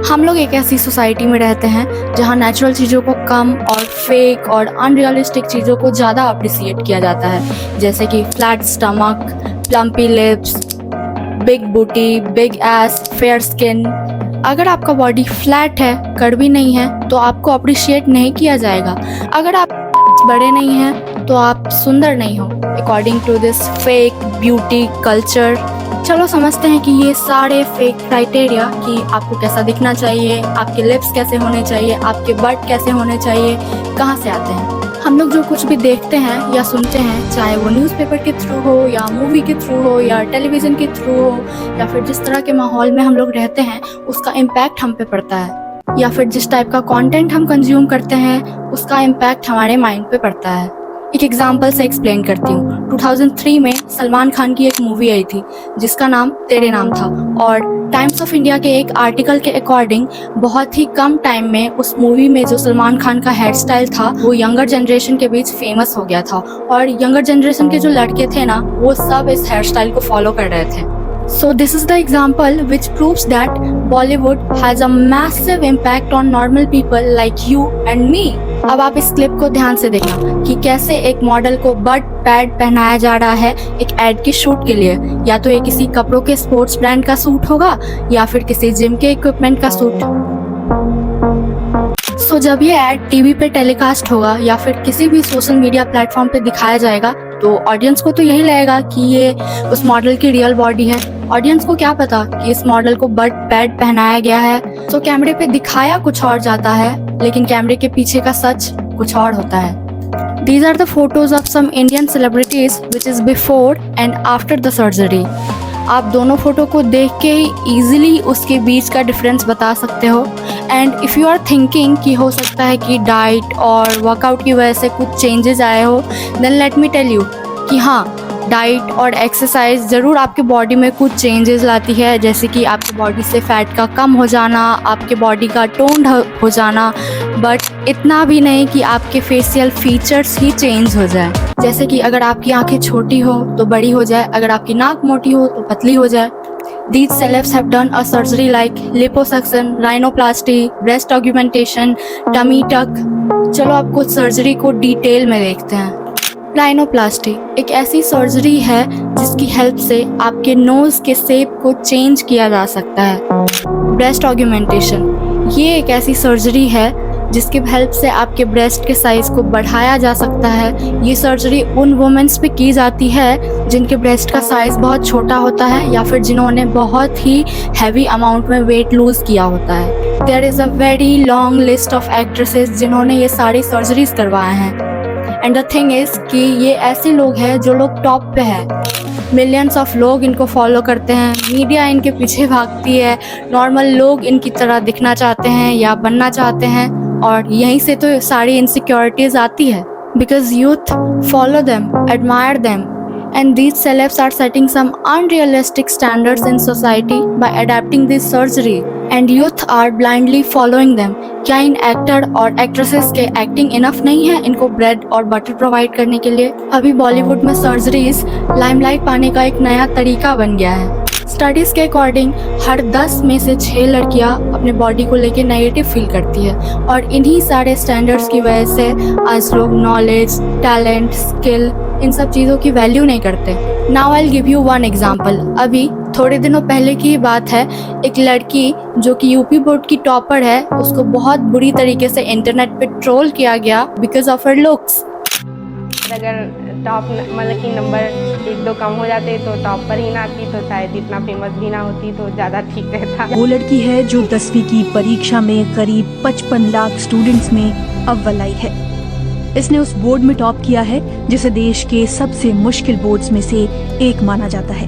हम लोग एक ऐसी सोसाइटी में रहते हैं जहाँ नेचुरल चीज़ों को कम और फेक और अनरियलिस्टिक चीज़ों को ज़्यादा अप्रिसिएट किया जाता है, जैसे कि flat stomach, plumpy lips, big बूटी, बिग एस, फेयर स्किन। अगर आपका बॉडी फ्लैट है, कड़वी नहीं है, तो आपको अप्रिशिएट नहीं किया जाएगा। अगर आप बड़े नहीं हैं तो आप सुंदर नहीं हो, according to this fake beauty culture. चलो समझते हैं कि ये सारे फेक क्राइटेरिया कि आपको कैसा दिखना चाहिए, आपके लिप्स कैसे होने चाहिए, आपके बट कैसे होने चाहिए, कहाँ से आते हैं। हम लोग जो कुछ भी देखते हैं या सुनते हैं, चाहे वो न्यूज़पेपर के थ्रू हो या मूवी के थ्रू हो या टेलीविज़न के थ्रू हो या फिर जिस तरह के माहौल में हम लोग रहते हैं उसका इम्पैक्ट हम पे पड़ता है, या फिर जिस टाइप का कंटेंट हम कंज्यूम करते हैं उसका इम्पैक्ट हमारे माइंड पे पड़ता है। एक एग्जांपल से एक्सप्लेन करती हूँ। 2003 में सलमान खान की एक मूवी आई थी जिसका नाम तेरे नाम था, और टाइम्स ऑफ इंडिया के एक आर्टिकल के अकॉर्डिंग बहुत ही कम टाइम में उस मूवी में जो सलमान खान का हेयर स्टाइल था वो यंगर जनरेशन के बीच फेमस हो गया था, और यंगर जनरेशन के जो लड़के थे ना वो सब इस हेयर स्टाइल को फॉलो कर रहे थे। So this is the example which proves that Bollywood has a massive impact on normal people like you and me. अब आप इस क्लिप को ध्यान से देखना कि कैसे एक मॉडल को बट पैड पहनाया जा रहा है एक एड के शूट के लिए, या तो ये किसी कपड़ों के स्पोर्ट्स ब्रांड का सूट होगा या फिर किसी जिम के इक्विपमेंट का सूट। सो जब ये एड टीवी पे टेलीकास्ट होगा या फिर किसी भी सोशल मीडिया प्लेटफॉर्म पे दिखाया जाएगा तो ऑडियंस को तो यही लगेगा कि ये उस मॉडल की रियल बॉडी है। ऑडियंस को क्या पता कि इस मॉडल को बट पैड पहनाया गया है। तो कैमरे पे दिखाया कुछ और जाता है लेकिन कैमरे के पीछे का सच कुछ और होता है। These are the photos of some Indian celebrities which is before and after the surgery. आप दोनों फोटो को देख के ही इजीली उसके बीच का डिफरेंस बता सकते हो। And if you are thinking कि हो सकता है कि डाइट और वर्कआउट की वजह से कुछ चेंजेस आए हो, then let me tell you कि हाँ, डाइट और एक्सरसाइज ज़रूर आपके बॉडी में कुछ चेंजेस लाती है, जैसे कि आपके बॉडी से फैट का कम हो जाना, आपके बॉडी का टोन हो जाना, बट इतना भी नहीं कि आपके फेशियल फीचर्स ही चेंज हो जाए। जैसे कि अगर आपकी आंखें छोटी हो तो बड़ी हो जाए, अगर आपकी नाक मोटी हो तो पतली हो जाए। These celebs have done a surgery like liposuction, rhinoplasty, breast augmentation, tummy tuck। चलो आप कुछ सर्जरी को डिटेल में देखते हैं। राइनोप्लास्टी एक ऐसी सर्जरी है जिसकी हेल्प से आपके नोज के शेप को चेंज किया जा सकता है। ब्रेस्ट ऑगमेंटेशन ये एक ऐसी सर्जरी है जिसकी हेल्प से आपके ब्रेस्ट के साइज को बढ़ाया जा सकता है। ये सर्जरी उन वुमेन्स पे की जाती है जिनके ब्रेस्ट का साइज बहुत छोटा होता है या फिर जिन्होंने बहुत ही हैवी अमाउंट में वेट लूज किया होता है। There is a very long list of actresses जिन्होंने ये सारी सर्जरीज करवाए हैं। एंड द थिंग इज़ कि ये ऐसे लोग हैं जो लोग टॉप पे है। मिलियंस ऑफ लोग इनको फॉलो करते हैं, मीडिया इनके पीछे भागती है, नॉर्मल लोग इनकी तरह दिखना चाहते हैं या बनना चाहते हैं, और यहीं से तो सारी इनसिक्योरिटीज आती है। Because youth follow them, admire them, and these celebs are setting some unrealistic standards in society by adapting this surgery and youth are blindly following them। क्या इन एक्टर और एक्ट्रेसेस के एक्टिंग इनफ नहीं है इनको bread और butter provide करने के लिए? अभी बॉलीवुड में सर्जरीज लाइमलाइट पाने का एक नया तरीका बन गया है। स्टडीज़ के अकॉर्डिंग हर 10 में से 6 लड़कियां अपने बॉडी को लेके नेगेटिव फील करती है, और इन्हीं सारे स्टैंडर्ड्स की वजह से आज लोग नॉलेज, टैलेंट, स्किल इन सब चीज़ों की वैल्यू नहीं करते। Now I will give you one example. अभी थोड़े दिनों पहले की बात है, एक लड़की जो कि यूपी बोर्ड की टॉपर है उसको बहुत बुरी तरीके से इंटरनेट पे ट्रोल किया गया बिकॉज ऑफ हर लुक्स। अगर टॉप मतलब कि नंबर 1-2 कम हो जाते तो टॉप पर ही ना आती तो शायद इतना फेमस भी ना होती तो ज़्यादा ठीक रहता। वो लड़की है जो 10वीं की परीक्षा में करीब 55 लाख स्टूडेंट्स में अव्वल आई है। इसने उस बोर्ड में टॉप किया है जिसे देश के सबसे मुश्किल बोर्ड्स में से एक माना जाता है,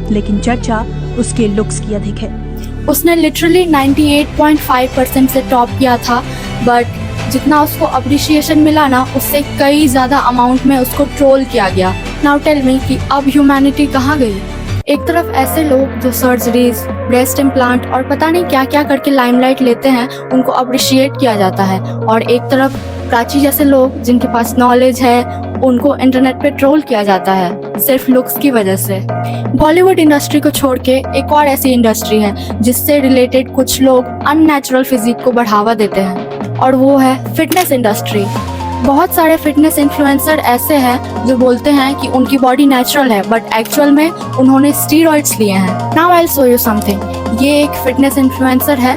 लेकिन चर्चा उसके लुक्स की अधिक है। उसने लिटरली 98.5% से टॉप किया था, बट जितना उसको अप्रिशिएशन मिला ना उससे कई ज़्यादा अमाउंट में उसको ट्रोल किया गया। नाउ टेल मी कि अब ह्यूमैनिटी कहाँ गई? एक तरफ ऐसे लोग जो सर्जरीज, ब्रेस्ट इम्प्लांट और पता नहीं क्या क्या करके लाइमलाइट लेते हैं, उनको अप्रिशिएट किया जाता है, और एक तरफ प्राची जैसे लोग जिनके पास नॉलेज है, उनको इंटरनेट पे ट्रोल किया जाता है सिर्फ लुक्स की वजह से। बॉलीवुड इंडस्ट्री को छोड़ के एक और ऐसी इंडस्ट्री है जिससे रिलेटेड कुछ लोग अननेचुरल फिजिक को बढ़ावा देते हैं, और वो है फिटनेस इंडस्ट्री। बहुत सारे फिटनेस इन्फ्लुएंसर ऐसे हैं जो बोलते हैं कि उनकी बॉडी नेचुरल है, बट एक्चुअल में उन्होंने स्टीरॉइड्स लिए हैं। Now I will show you something. ये एक फिटनेस इन्फ्लुएंसर है,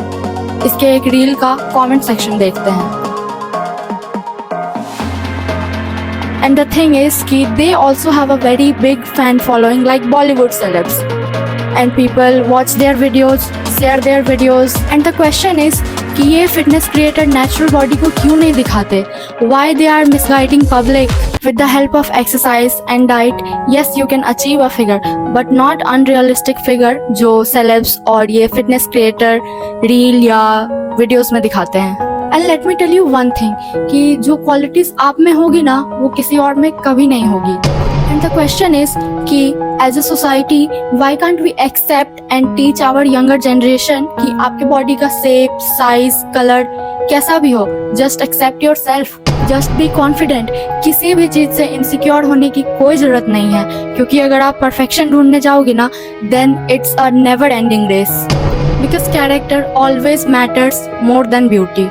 इसके एक रील का कमेंट सेक्शन देखते हैं। And the thing is कि they also have a very big fan following like Bollywood celebs, and people watch their videos, share their videos, and the question is कि ये fitness creator natural body को क्यों नहीं दिखाते? Why they are misguiding public? With the help of exercise and diet, yes you can achieve a figure, but not unrealistic figure जो celebs और ये fitness creator reel या वीडियोस में दिखाते हैं। And let me tell you one thing कि जो qualities आप में होगी ना, वो किसी और में कभी नहीं होगी। And the question is कि as a society why can't we accept and teach our younger generation कि आपके बॉडी का शेप, साइज, कलर कैसा भी हो, just accept yourself, just be confident। किसी भी चीज से इनसिक्योर होने की कोई जरूरत नहीं है, क्योंकि अगर आप परफेक्शन ढूंढने जाओगे ना, then it's a never ending race, because character always matters more than beauty।